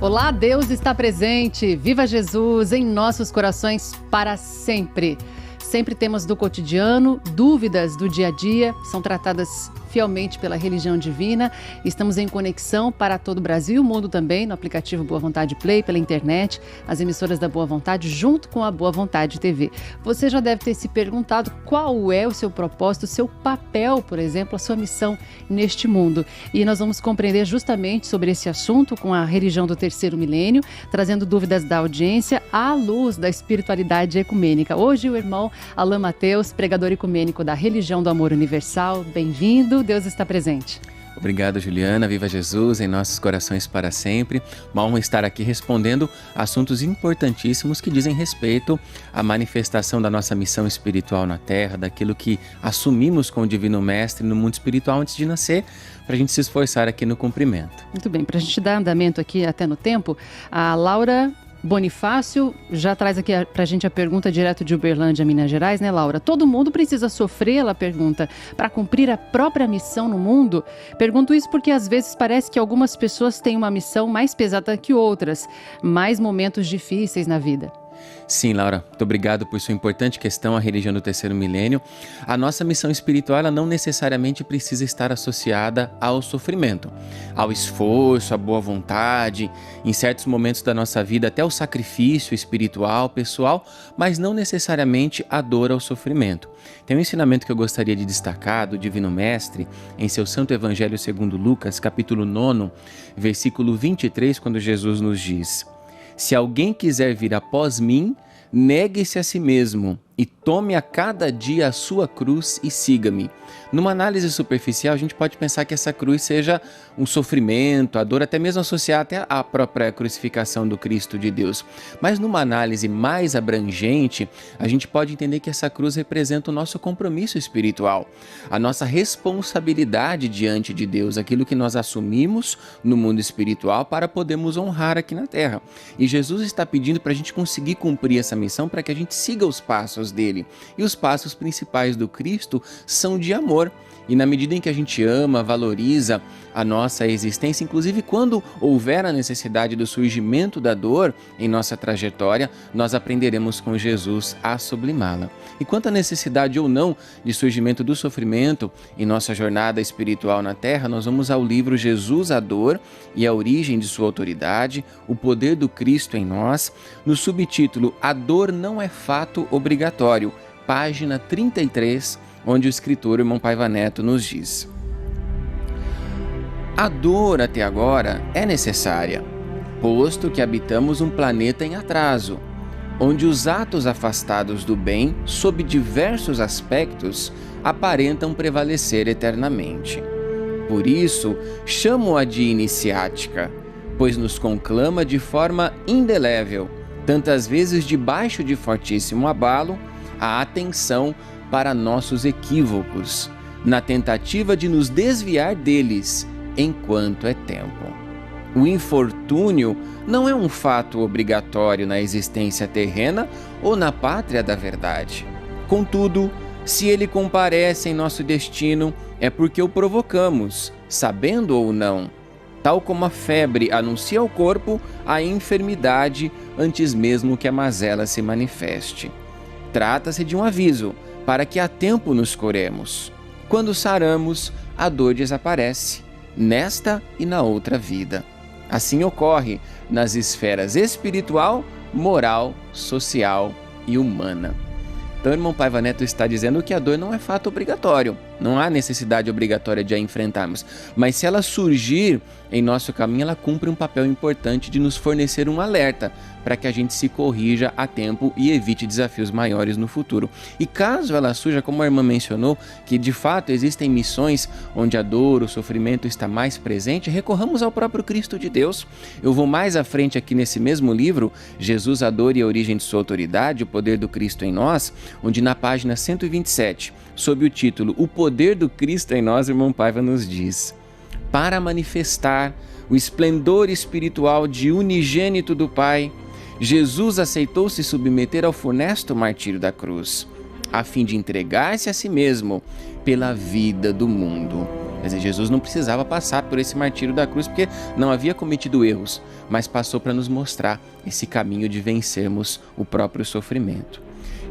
Olá, Deus está presente. Viva Jesus em nossos corações para sempre. Sempre temas do cotidiano, dúvidas do dia a dia, são tratadas fielmente pela religião divina. Estamos em conexão para todo o Brasil e o mundo também, no aplicativo Boa Vontade Play, pela internet, as emissoras da Boa Vontade, junto com a Boa Vontade TV. Você já deve ter se perguntado qual é o seu propósito, o seu papel, por exemplo, a sua missão neste mundo. E nós vamos compreender justamente sobre esse assunto com a religião do terceiro milênio, trazendo dúvidas da audiência à luz da espiritualidade ecumênica. Hoje o irmão Alain Mateus, pregador ecumênico da religião do amor universal. Bem-vindo, Deus está presente. Obrigado, Juliana. Viva Jesus em nossos corações para sempre. Uma honra estar aqui respondendo assuntos importantíssimos que dizem respeito à manifestação da nossa missão espiritual na Terra, daquilo que assumimos com o Divino Mestre no mundo espiritual antes de nascer, para a gente se esforçar aqui no cumprimento. Muito bem, para a gente dar andamento aqui até no tempo, a Laura Bonifácio já traz aqui pra gente a pergunta direto de Uberlândia, Minas Gerais, né, Laura? Todo mundo precisa sofrer, ela pergunta, para cumprir a própria missão no mundo? Pergunto isso porque às vezes parece que algumas pessoas têm uma missão mais pesada que outras, mais momentos difíceis na vida. Sim, Laura, muito obrigado por sua importante questão, a religião do terceiro milênio. A nossa missão espiritual, ela não necessariamente precisa estar associada ao sofrimento, ao esforço, à boa vontade, em certos momentos da nossa vida, até o sacrifício espiritual, pessoal, mas não necessariamente a dor ao sofrimento. Tem um ensinamento que eu gostaria de destacar do Divino Mestre em seu Santo Evangelho segundo Lucas, capítulo 9, versículo 23, quando Jesus nos diz: se alguém quiser vir após mim, negue-se a si mesmo e tome a cada dia a sua cruz e siga-me. Numa análise superficial, a gente pode pensar que essa cruz seja um sofrimento, a dor até mesmo associada até à própria crucificação do Cristo de Deus. Mas numa análise mais abrangente, a gente pode entender que essa cruz representa o nosso compromisso espiritual, a nossa responsabilidade diante de Deus, aquilo que nós assumimos no mundo espiritual para podermos honrar aqui na Terra. E Jesus está pedindo para a gente conseguir cumprir essa missão, para que a gente siga os passos dele. E os passos principais do Cristo são de amor. E na medida em que a gente ama, valoriza a nossa existência, inclusive quando houver a necessidade do surgimento da dor em nossa trajetória, nós aprenderemos com Jesus a sublimá-la. E quanto à necessidade ou não de surgimento do sofrimento em nossa jornada espiritual na Terra, nós vamos ao livro Jesus, a Dor e a Origem de Sua Autoridade, o Poder do Cristo em Nós, no subtítulo A Dor Não é Fato Obrigatório, página 33, onde o escritor irmão Paiva Neto nos diz: a dor até agora é necessária, posto que habitamos um planeta em atraso, onde os atos afastados do bem, sob diversos aspectos, aparentam prevalecer eternamente. Por isso, chamo-a de iniciática, pois nos conclama de forma indelével, tantas vezes debaixo de fortíssimo abalo, a atenção para nossos equívocos, na tentativa de nos desviar deles enquanto é tempo. O infortúnio não é um fato obrigatório na existência terrena ou na pátria da verdade. Contudo, se ele comparece em nosso destino, é porque o provocamos, sabendo ou não. Tal como a febre anuncia ao corpo a enfermidade antes mesmo que a mazela se manifeste. Trata-se de um aviso, para que a tempo nos curemos. Quando saramos, a dor desaparece, nesta e na outra vida. Assim ocorre nas esferas espiritual, moral, social e humana. Então, irmão Paiva Neto está dizendo que a dor não é fato obrigatório, não há necessidade obrigatória de a enfrentarmos, mas se ela surgir em nosso caminho, ela cumpre um papel importante de nos fornecer um alerta para que a gente se corrija a tempo e evite desafios maiores no futuro. E caso ela surja, como a irmã mencionou, que de fato existem missões onde a dor, o sofrimento está mais presente, recorramos ao próprio Cristo de Deus. Eu vou mais à frente aqui nesse mesmo livro, Jesus, a Dor e a Origem de Sua Autoridade, o Poder do Cristo em Nós, onde na página 127, sob o título O Poder do Cristo em Nós, irmão Paiva nos diz: para manifestar o esplendor espiritual de unigênito do Pai, Jesus aceitou se submeter ao funesto martírio da cruz, a fim de entregar-se a si mesmo pela vida do mundo. Quer dizer, Jesus não precisava passar por esse martírio da cruz porque não havia cometido erros, mas passou para nos mostrar esse caminho de vencermos o próprio sofrimento.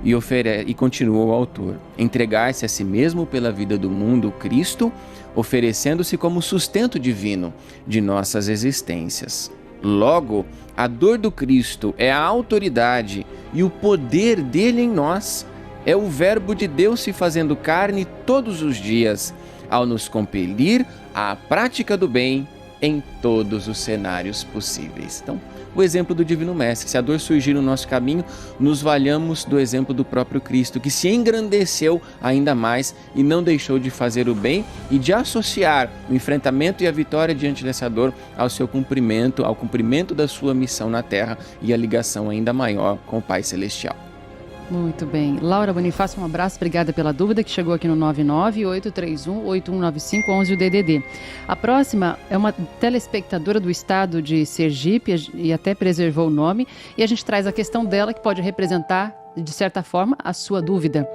E continua o autor: entregar-se a si mesmo pela vida do mundo, Cristo, oferecendo-se como sustento divino de nossas existências. Logo, a dor do Cristo é a autoridade e o poder dele em nós. É o Verbo de Deus se fazendo carne todos os dias, ao nos compelir à prática do bem em todos os cenários possíveis. Então, o exemplo do Divino Mestre: se a dor surgir no nosso caminho, nos valhamos do exemplo do próprio Cristo, que se engrandeceu ainda mais e não deixou de fazer o bem e de associar o enfrentamento e a vitória diante dessa dor ao seu cumprimento, ao cumprimento da sua missão na Terra e a ligação ainda maior com o Pai Celestial. Muito bem. Laura Bonifácio, um abraço, obrigada pela dúvida que chegou aqui no 99831819511 o DDD. A próxima é uma telespectadora do estado de Sergipe e até preservou o nome, e a gente traz a questão dela que pode representar, de certa forma, a sua dúvida.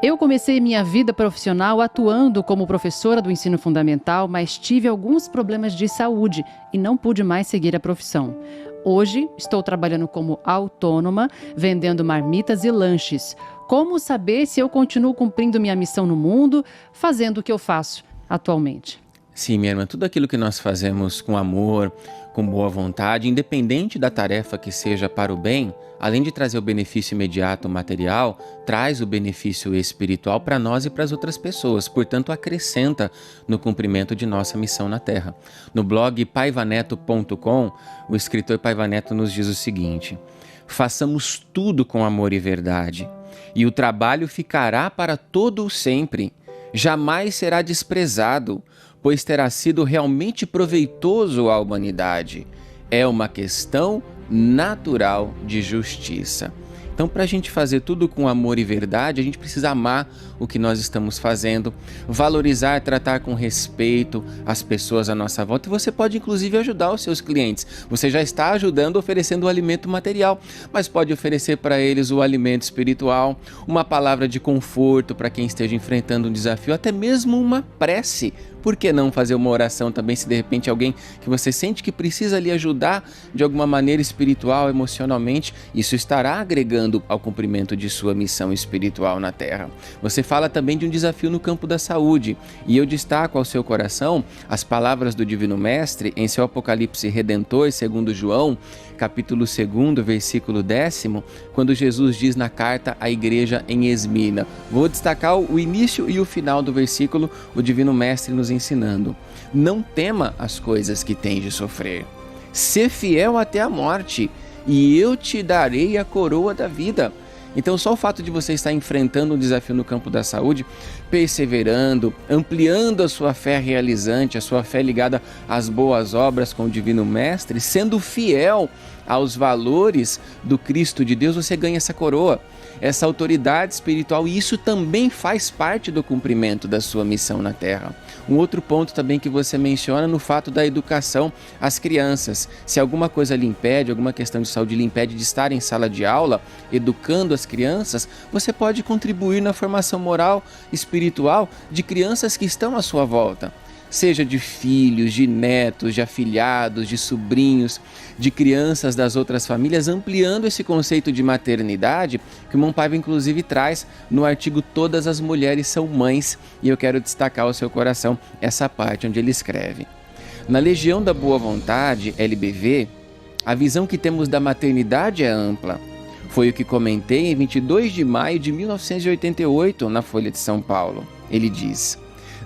Eu comecei minha vida profissional atuando como professora do ensino fundamental, mas tive alguns problemas de saúde e não pude mais seguir a profissão. Hoje, estou trabalhando como autônoma, vendendo marmitas e lanches. Como saber se eu continuo cumprindo minha missão no mundo, fazendo o que eu faço atualmente? Sim, minha irmã, tudo aquilo que nós fazemos com amor, com boa vontade, independente da tarefa que seja para o bem, além de trazer o benefício imediato material, traz o benefício espiritual para nós e para as outras pessoas, portanto acrescenta no cumprimento de nossa missão na Terra. No blog paivaneto.com, o escritor Paiva Neto nos diz o seguinte: façamos tudo com amor e verdade, e o trabalho ficará para todo o sempre, jamais será desprezado, pois terá sido realmente proveitoso à humanidade. É uma questão natural de justiça. Então, para a gente fazer tudo com amor e verdade, a gente precisa amar o que nós estamos fazendo, valorizar, tratar com respeito as pessoas à nossa volta. E você pode, inclusive, ajudar os seus clientes. Você já está ajudando oferecendo o alimento material, mas pode oferecer para eles o alimento espiritual, uma palavra de conforto para quem esteja enfrentando um desafio, até mesmo uma prece. Por que não fazer uma oração também, se de repente alguém que você sente que precisa lhe ajudar de alguma maneira espiritual, emocionalmente, isso estará agregando ao cumprimento de sua missão espiritual na Terra. Você fala também de um desafio no campo da saúde, e eu destaco ao seu coração as palavras do Divino Mestre em seu Apocalipse Redentor, segundo João, capítulo 2, versículo 10, quando Jesus diz na carta à igreja em Esmina. Vou destacar o início e o final do versículo, o Divino Mestre nos ensinando: não tema as coisas que tens de sofrer, sê fiel até a morte, e eu te darei a coroa da vida. Então, só o fato de você estar enfrentando um desafio no campo da saúde, perseverando, ampliando a sua fé realizante, a sua fé ligada às boas obras com o Divino Mestre, sendo fiel aos valores do Cristo de Deus, você ganha essa coroa, essa autoridade espiritual, e isso também faz parte do cumprimento da sua missão na Terra. Um outro ponto também que você menciona no fato da educação às crianças. Se alguma coisa lhe impede, alguma questão de saúde lhe impede de estar em sala de aula, educando as crianças, você pode contribuir na formação moral, espiritual de crianças que estão à sua volta. Seja de filhos, de netos, de afilhados, de sobrinhos, de crianças das outras famílias, ampliando esse conceito de maternidade que o Irmão Paiva inclusive traz no artigo Todas as Mulheres São Mães, e eu quero destacar ao seu coração essa parte onde ele escreve: na Legião da Boa Vontade, LBV, a visão que temos da maternidade é ampla. Foi o que comentei em 22 de maio de 1988 na Folha de São Paulo. Ele diz: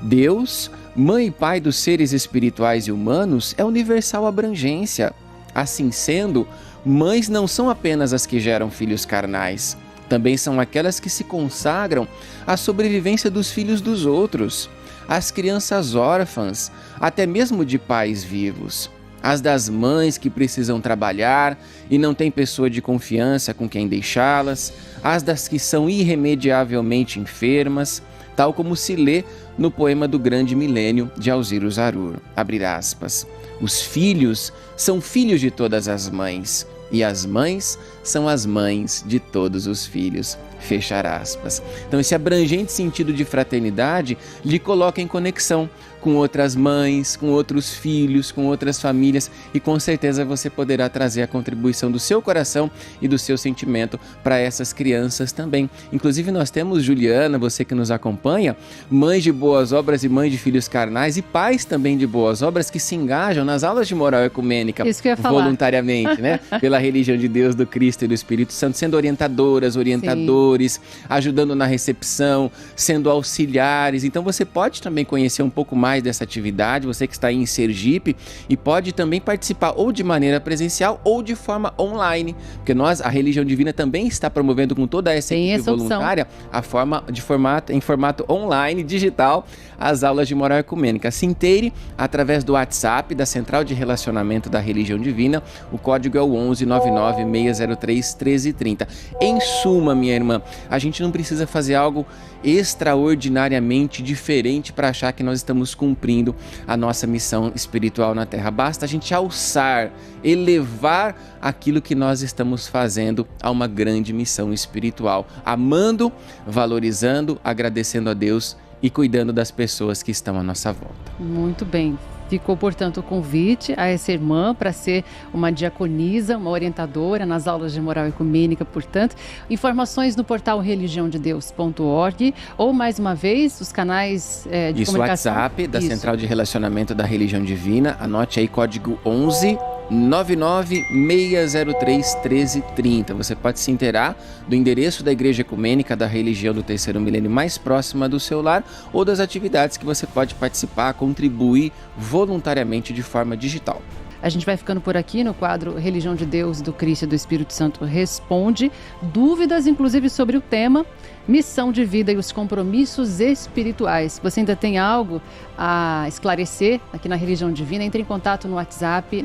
Deus, Mãe e Pai dos seres espirituais e humanos, é universal abrangência. Assim sendo, mães não são apenas as que geram filhos carnais, também são aquelas que se consagram à sobrevivência dos filhos dos outros, às crianças órfãs, até mesmo de pais vivos, as das mães que precisam trabalhar e não têm pessoa de confiança com quem deixá-las, as das que são irremediavelmente enfermas, tal como se lê no poema do Grande Milênio de Alzira Zarur. Abre aspas. Os filhos são filhos de todas as mães, e as mães são as mães de todos os filhos. Fechar aspas. Então, esse abrangente sentido de fraternidade lhe coloca em conexão com outras mães, com outros filhos, com outras famílias, e com certeza você poderá trazer a contribuição do seu coração e do seu sentimento para essas crianças também. Inclusive, nós temos, Juliana, você que nos acompanha, mães de boas obras e mães de filhos carnais e pais também de boas obras que se engajam nas aulas de moral ecumênica voluntariamente, né? Pela religião de Deus, do Cristo e do Espírito Santo, sendo orientadoras, orientadores, sim, ajudando na recepção, sendo auxiliares. Então você pode também conhecer um pouco mais dessa atividade, você que está aí em Sergipe, e pode também participar ou de maneira presencial ou de forma online, porque nós, a Religião Divina, também está promovendo com toda essa equipe voluntária em formato online, digital, as aulas de moral ecumênica. Se inteire através do WhatsApp da Central de Relacionamento da Religião Divina, o código é o 11 99 603 1330. Em suma, minha irmã, a gente não precisa fazer algo extraordinariamente diferente para achar que nós estamos cumprindo a nossa missão espiritual na Terra. Basta a gente alçar, elevar aquilo que nós estamos fazendo a uma grande missão espiritual, amando, valorizando, agradecendo a Deus e cuidando das pessoas que estão à nossa volta. Muito bem. Ficou, portanto, o convite a essa irmã para ser uma diaconisa, uma orientadora nas aulas de moral ecumênica, portanto. Informações no portal religiãodedeus.org ou, mais uma vez, os canais de comunicação. WhatsApp da Central de Relacionamento da Religião Divina. Anote aí, código 11 99 603 1330. Você pode se inteirar do endereço da Igreja Ecumênica da Religião do Terceiro Milênio mais próxima do seu lar ou das atividades que você pode participar, contribuir voluntariamente de forma digital. A gente vai ficando por aqui no quadro Religião de Deus, do Cristo e do Espírito Santo Responde. Dúvidas, inclusive, sobre o tema Missão de Vida e os Compromissos Espirituais. Você ainda tem algo a esclarecer aqui na Religião Divina? Entre em contato no WhatsApp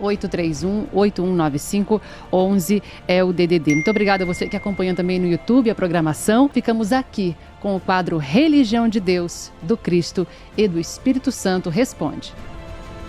99-831-8195, 11 é o DDD. Muito obrigada a você que acompanha também no YouTube a programação. Ficamos aqui com o quadro Religião de Deus, do Cristo e do Espírito Santo Responde.